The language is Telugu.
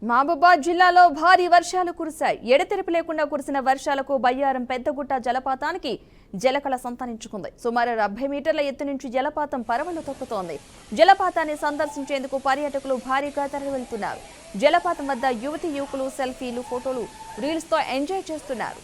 మహబూబాబాద్ జిల్లాలో భారీ వర్షాలు కురిశాయి. ఎడతెరిపి లేకుండా కురిసిన వర్షాలకు బయ్యారం పెద్దగుట్ట జలపాతానికి జలకళ సంతరించుకుంది. సుమారు 70 మీటర్ల ఎత్తు నుంచి జలపాతం పరవళ్లు తొక్కుతోంది. జలపాతాన్ని సందర్శించేందుకు పర్యాటకులు భారీగా తరలివెళ్తున్నారు. జలపాతం వద్ద యువతీ యువకులు సెల్ఫీలు, ఫోటోలు, రీల్స్ తో ఎంజాయ్ చేస్తున్నారు.